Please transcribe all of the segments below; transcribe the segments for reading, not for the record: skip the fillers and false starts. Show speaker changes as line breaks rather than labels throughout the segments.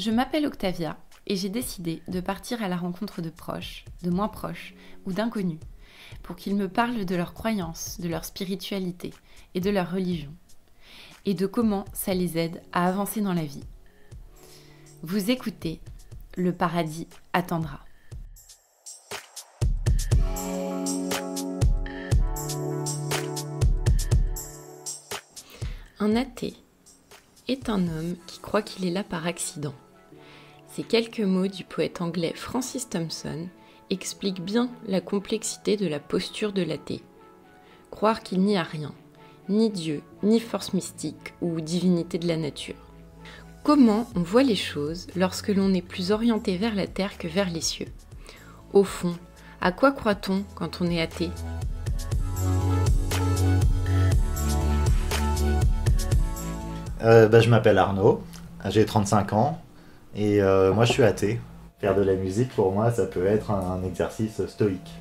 Je m'appelle Octavia et j'ai décidé de partir à la rencontre de proches, de moins proches ou d'inconnus pour qu'ils me parlent de leurs croyances, de leur spiritualité et de leur religion et de comment ça les aide à avancer dans la vie. Vous écoutez, le paradis attendra. Un athée est un homme qui croit qu'il est là par accident. Ces quelques mots du poète anglais Francis Thompson expliquent bien la complexité de la posture de l'athée. Croire qu'il n'y a rien, ni Dieu, ni force mystique ou divinité de la nature. Comment on voit les choses lorsque l'on est plus orienté vers la terre que vers les cieux? Au fond, à quoi croit-on quand on est athée?
Je m'appelle Arnaud, j'ai 35 ans et moi je suis athée. Faire de la musique pour moi ça peut être un exercice stoïque.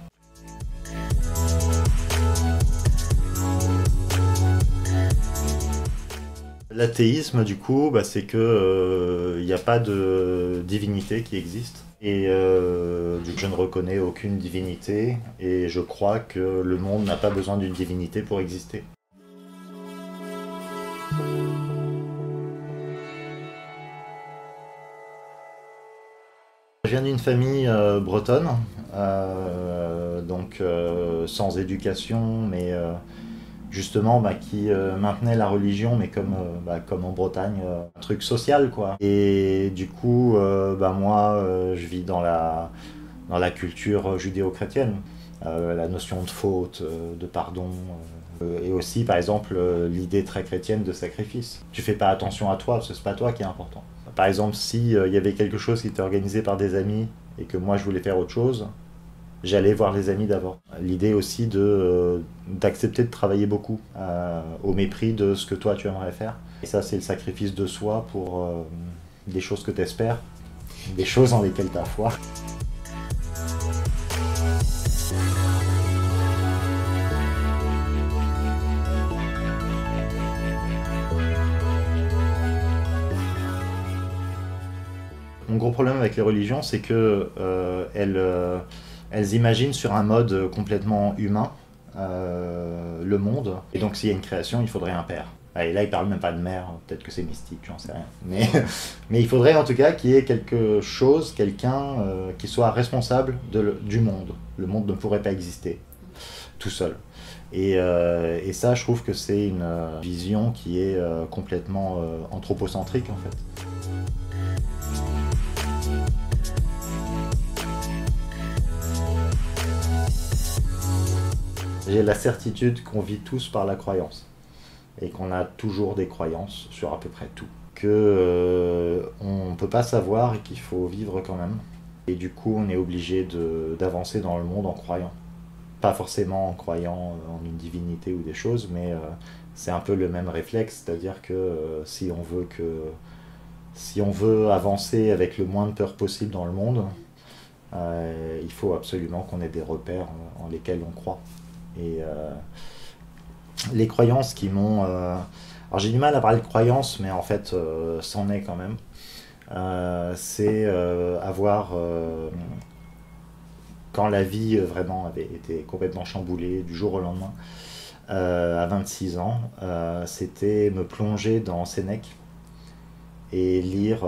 L'athéisme du coup c'est que il n'y a pas de divinité qui existe et je ne reconnais aucune divinité et je crois que le monde n'a pas besoin d'une divinité pour exister. Je viens d'une famille bretonne, sans éducation, mais justement qui maintenait la religion, mais comme en Bretagne, un truc social quoi. Et du coup, moi, je vis dans la culture judéo-chrétienne, la notion de faute, de pardon, et aussi par exemple l'idée très chrétienne de sacrifice. Tu fais pas attention à toi, parce que c'est pas toi qui est important. Par exemple, si y avait quelque chose qui était organisé par des amis et que moi je voulais faire autre chose, j'allais voir les amis d'abord. L'idée aussi d'accepter de travailler beaucoup, au mépris de ce que toi tu aimerais faire. Et ça, c'est le sacrifice de soi pour des choses que tu espères, des choses en lesquelles tu as foi. Mon gros problème avec les religions, c'est que elles imaginent sur un mode complètement humain le monde. Et donc s'il y a une création, il faudrait un père. Et là, ils parlent même pas de mère, peut-être que c'est mystique, j'en sais rien. Mais il faudrait en tout cas qu'il y ait quelque chose, quelqu'un qui soit responsable du monde. Le monde ne pourrait pas exister tout seul. Et ça, je trouve que c'est une vision qui est complètement anthropocentrique en fait. J'ai la certitude qu'on vit tous par la croyance et qu'on a toujours des croyances sur à peu près tout. On ne peut pas savoir et qu'il faut vivre quand même. Et du coup, on est obligé d'avancer dans le monde en croyant. Pas forcément en croyant en une divinité ou des choses, mais c'est un peu le même réflexe, c'est-à-dire que si on veut avancer avec le moins de peur possible dans le monde, il faut absolument qu'on ait des repères en lesquels on croit. Et les croyances qui m'ont... alors j'ai du mal à parler de croyances, mais en fait, c'en est quand même. C'est avoir... quand la vie vraiment avait été complètement chamboulée du jour au lendemain, à 26 ans, c'était me plonger dans Sénèque et lire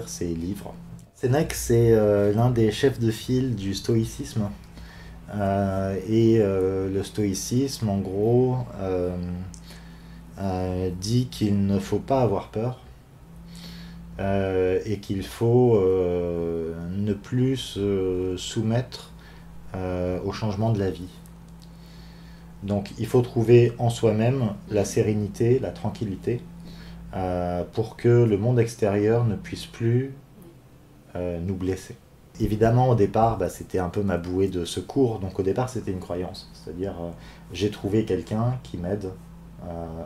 ses livres. Sénèque, c'est l'un des chefs de file du stoïcisme. Le stoïcisme, en gros, dit qu'il ne faut pas avoir peur et qu'il faut ne plus se soumettre au changement de la vie. Donc il faut trouver en soi-même la sérénité, la tranquillité, pour que le monde extérieur ne puisse plus nous blesser. Évidemment, au départ, c'était un peu ma bouée de secours. Donc au départ, c'était une croyance. C'est-à-dire, j'ai trouvé quelqu'un qui m'aide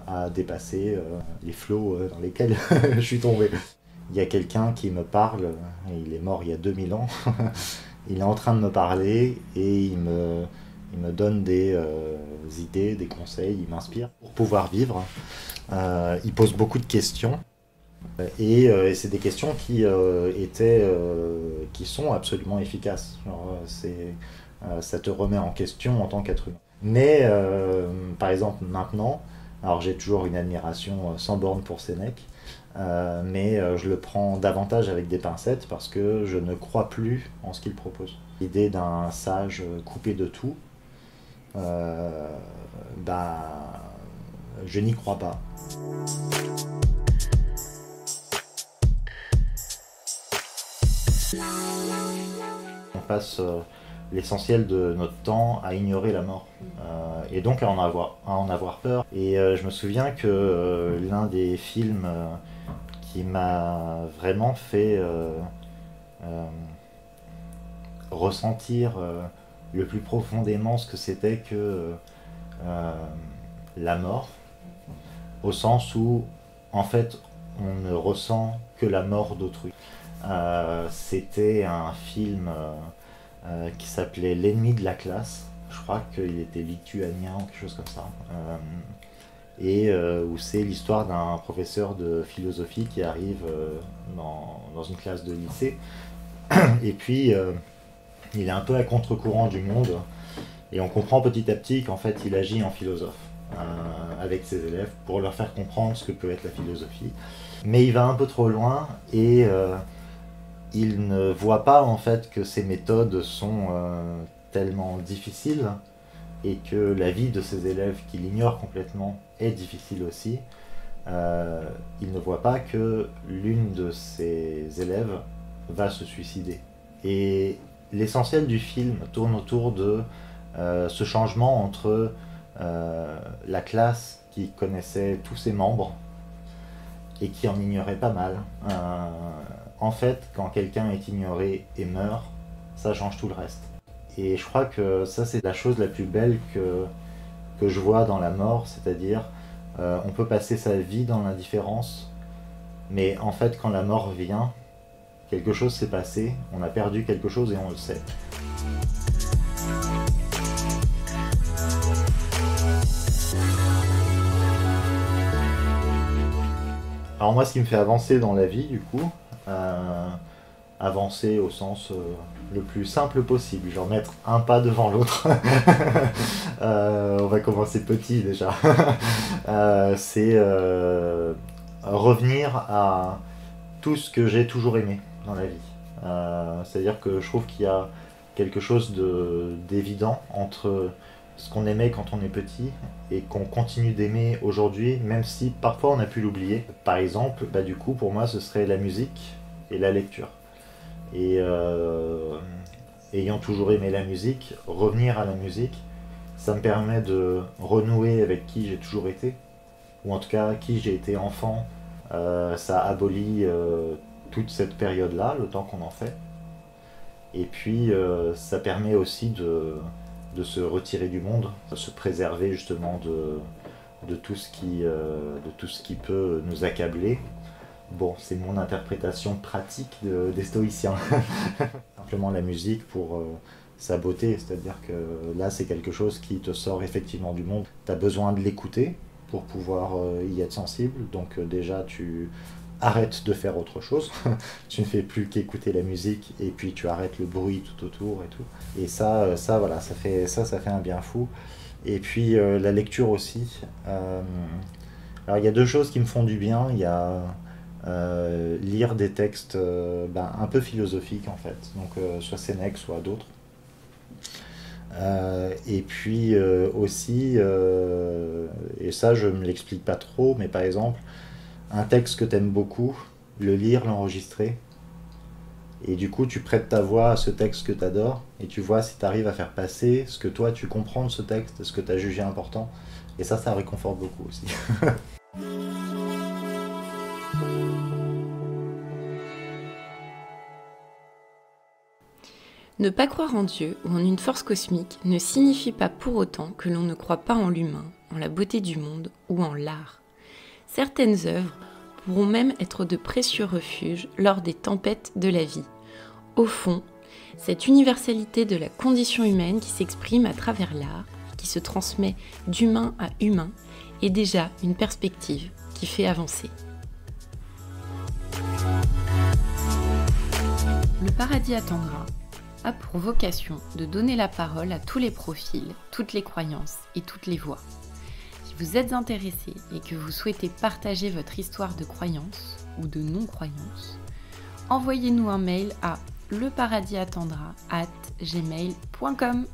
à dépasser les flots dans lesquels je suis tombé. Il y a quelqu'un qui me parle, il est mort il y a 2000 ans. Il est en train de me parler et il me donne des idées, des conseils, il m'inspire pour pouvoir vivre. Il pose beaucoup de questions. Et c'est des questions qui sont absolument efficaces. Genre, ça te remet en question en tant qu'être humain. Mais par exemple maintenant, alors j'ai toujours une admiration sans borne pour Sénèque, mais je le prends davantage avec des pincettes parce que je ne crois plus en ce qu'il propose. L'idée d'un sage coupé de tout, je n'y crois pas. On passe l'essentiel de notre temps à ignorer la mort et donc à en avoir peur. Et je me souviens que l'un des films qui m'a vraiment fait ressentir le plus profondément ce que c'était que la mort, au sens où en fait on ne ressent que la mort d'autrui. C'était un film qui s'appelait L'ennemi de la classe. Je crois qu'il était lituanien ou quelque chose comme ça. Où c'est l'histoire d'un professeur de philosophie qui arrive dans une classe de lycée. Et puis, il est un peu à contre-courant du monde. Et on comprend petit à petit qu'en fait, il agit en philosophe avec ses élèves pour leur faire comprendre ce que peut être la philosophie. Mais il va un peu trop loin et il ne voit pas en fait que ces méthodes sont tellement difficiles et que la vie de ses élèves qu'il ignore complètement est difficile aussi. Il ne voit pas que l'une de ses élèves va se suicider. Et l'essentiel du film tourne autour de ce changement entre la classe qui connaissait tous ses membres et qui en ignorait pas mal. En fait, quand quelqu'un est ignoré et meurt, ça change tout le reste. Et je crois que ça, c'est la chose la plus belle que je vois dans la mort, c'est-à-dire on peut passer sa vie dans l'indifférence, mais en fait, quand la mort vient, quelque chose s'est passé, on a perdu quelque chose et on le sait. Alors moi, ce qui me fait avancer dans la vie, du coup, avancer au sens le plus simple possible, genre mettre un pas devant l'autre. On va commencer petit déjà. C'est revenir à tout ce que j'ai toujours aimé dans la vie. C'est-à-dire que je trouve qu'il y a quelque chose d'évident entre ce qu'on aimait quand on est petit et qu'on continue d'aimer aujourd'hui, même si parfois on a pu l'oublier. Par exemple, du coup, pour moi, ce serait la musique et la lecture. Et ayant toujours aimé la musique, revenir à la musique, ça me permet de renouer avec qui j'ai toujours été, ou en tout cas qui j'ai été enfant. Ça abolit toute cette période-là, le temps qu'on en fait. Et puis ça permet aussi de se retirer du monde, de se préserver justement de tout ce qui peut nous accabler. Bon, c'est mon interprétation pratique des stoïciens. Simplement la musique pour sa beauté, c'est-à-dire que là c'est quelque chose qui te sort effectivement du monde. Tu as besoin de l'écouter pour pouvoir y être sensible, donc déjà tu arrêtes de faire autre chose, tu ne fais plus qu'écouter la musique et puis tu arrêtes le bruit tout autour et tout. Et ça voilà, ça fait un bien fou. Et puis la lecture aussi. Alors il y a deux choses qui me font du bien. Il y a lire des textes un peu philosophiques en fait, donc soit Sénèque, soit d'autres. Et puis aussi, et ça je me l'explique pas trop, mais par exemple, un texte que t'aimes beaucoup, le lire, l'enregistrer, et du coup tu prêtes ta voix à ce texte que t'adores, et tu vois si t'arrives à faire passer ce que toi tu comprends de ce texte, ce que t'as jugé important, et ça réconforte beaucoup aussi.
Ne pas croire en Dieu ou en une force cosmique ne signifie pas pour autant que l'on ne croit pas en l'humain, en la beauté du monde ou en l'art. Certaines œuvres pourront même être de précieux refuges lors des tempêtes de la vie. Au fond, cette universalité de la condition humaine qui s'exprime à travers l'art, qui se transmet d'humain à humain, est déjà une perspective qui fait avancer. Le paradis attendra a pour vocation de donner la parole à tous les profils, toutes les croyances et toutes les voix. Si vous êtes intéressé et que vous souhaitez partager votre histoire de croyance ou de non-croyance, envoyez-nous un mail à leparadisattendra@gmail.com.